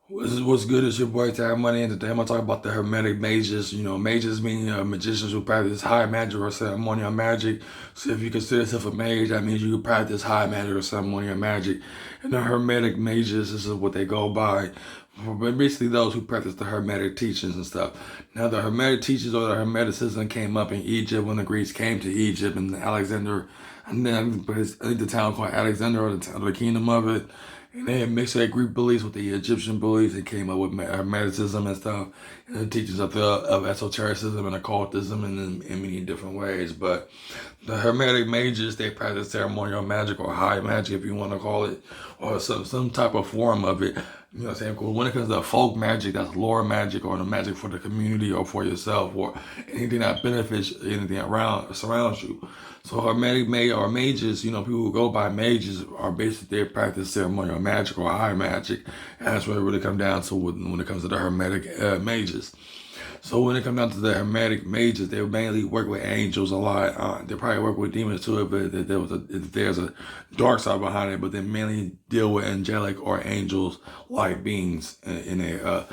What's good is your boy Tag Money, and today I'm gonna talk about the Hermetic Mages. Mages mean magicians who practice high magic or ceremonial magic. So if you consider yourself a mage, that means you can practice high magic or ceremonial magic. And the Hermetic Mages, this is what they go by. But basically those who practice the Hermetic teachings and stuff. Now the Hermetic teachings or the Hermeticism came up in Egypt when the Greeks came to Egypt and Alexander, and then I think the town called Alexander or the kingdom of it. And they had mixed their Greek beliefs with the Egyptian beliefs. They came up with Hermeticism and stuff, and the teachings of esotericism and occultism in many different ways. But the Hermetic Mages, they practice ceremonial magic or high magic, if you want to call it, or some type of form of it. You know what I'm saying? Because when it comes to folk magic, that's lore magic or the magic for the community or for yourself or anything that benefits anything around surrounds you. So Hermetic Mage or mages, people who go by mages are basically they practice ceremonial magic or high magic. And that's what it really comes down to when it comes to the Hermetic mages. So when it comes down to the Hermetic Mages, they mainly work with angels a lot. They probably work with demons too if there's a dark side behind it, but they mainly deal with angelic or angels-like beings in a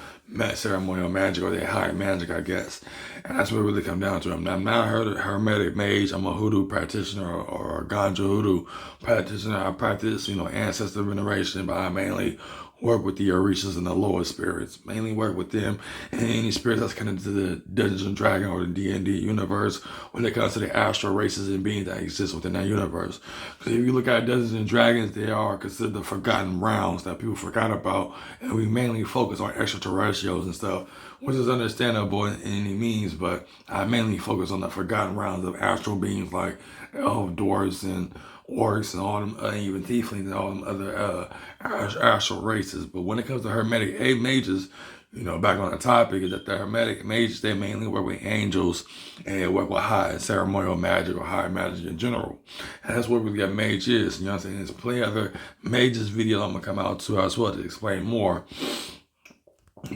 ceremonial magic or their high magic, I guess. And that's what it really comes down to. I'm not a Hermetic Mage. I'm a hoodoo practitioner or a ganja hoodoo practitioner. I practice, ancestor veneration, but I mainly work with the Orishas and the lower spirits. Mainly work with them and any spirits that's connected to the Dungeons and Dragons or the D&D universe when it comes to the astral races and beings that exist within that universe. Because if you look at Dungeons and Dragons, they are considered the forgotten realms that people forgot about, and we mainly focus on extraterrestrials and stuff, which is understandable in any means, but I mainly focus on the forgotten realms of astral beings like elf, dwarves, and orcs and all them, even tieflings and all them other astral races. But when it comes to Hermetic mages, back on the topic is that the Hermetic mages, they mainly work with angels and they work with high ceremonial magic or high magic in general. And that's what really a mage is. You know what I'm saying? There's plenty of other mages videos I'm gonna come out to as well to explain more.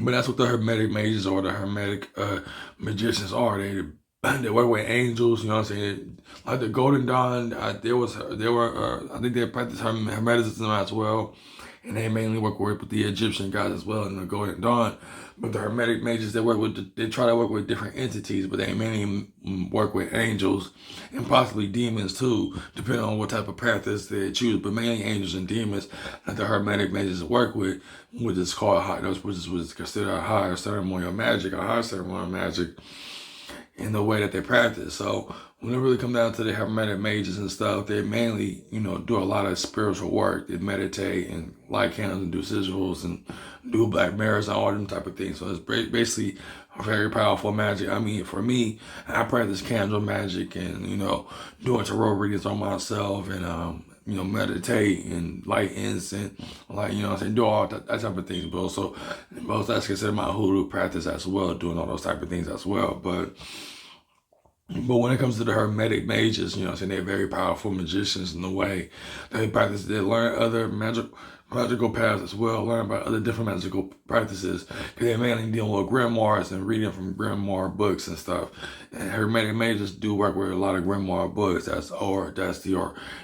But that's what the Hermetic mages or the Hermetic magicians are. They work with angels, you know what I'm saying? Like the Golden Dawn, I think they practice Hermeticism as well. And they mainly work with the Egyptian gods as well in the Golden Dawn. But the Hermetic mages, they try to work with different entities, but they mainly work with angels and possibly demons too, depending on what type of practice they choose. But mainly angels and demons that the Hermetic mages work with, which is called which is considered a higher ceremonial magic, in the way that they practice. So when it really comes down to the Hermetic mages and stuff, they mainly, do a lot of spiritual work. They meditate and light candles and do sigils and do black mirrors and all them type of things. So it's basically a very powerful magic. I mean, for me, I practice candle magic and, doing tarot readings on myself and, meditate and light incense, do all that type of things. But also, that's considered my hoodoo practice as well, doing all those type of things as well. But when it comes to the Hermetic mages, they're very powerful magicians in the way they practice. They learn other magical paths as well, learn about other different magical practices. Because they mainly deal with grimoires and reading from grimoire books and stuff. And Hermetic mages do work with a lot of grimoire books. Or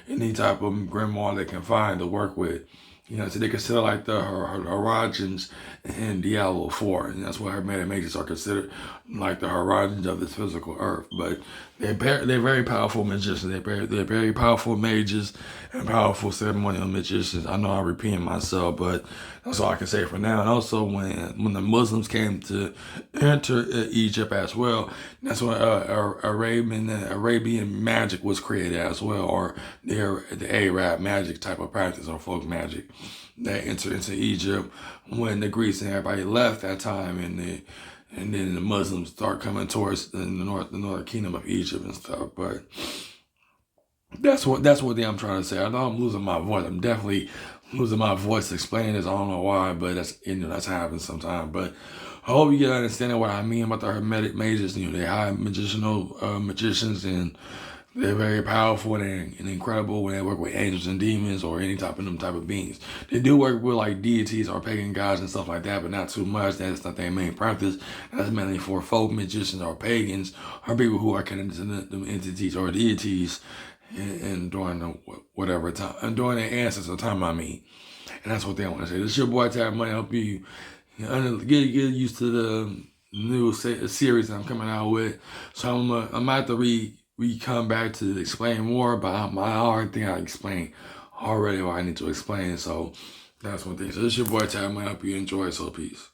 any type of grimoire they can find to work with. So they consider like the Horizons and Diablo 4. And that's why Hermetic mages are considered like the Horizons of this physical earth. But they're very powerful magicians. They're very powerful mages and powerful ceremonial magicians. I know I'm repeating myself, but that's all I can say for now. And also when the Muslims came to enter Egypt as well, that's when Arabian magic was created as well, or the Arab magic type of practice or folk magic that entered into Egypt when the Greeks and everybody left that time, and then the Muslims start coming towards the northern kingdom of Egypt and stuff. But that's what I'm trying to say. I know I'm losing my voice. I'm definitely losing my voice explaining this. I don't know why, but that's happens sometimes. But I hope you get understanding what I mean about the Hermetic mages. They're high magicians, and they're very powerful and incredible when they work with angels and demons or any type of beings. They do work with like deities or pagan gods and stuff like that, but not too much. That's not their main practice. That's mainly for folk magicians or pagans or people who are connected to the entities or deities and during the whatever time and during their ancestor time. And that's what they want to say. This is your boy Tab Money. I hope you get used to the new series I'm coming out with. So I'm gonna have to come back to explain more, but I already think I explained already what I need to explain. So that's one thing. So this is your boy Tad. I hope you enjoy. So peace.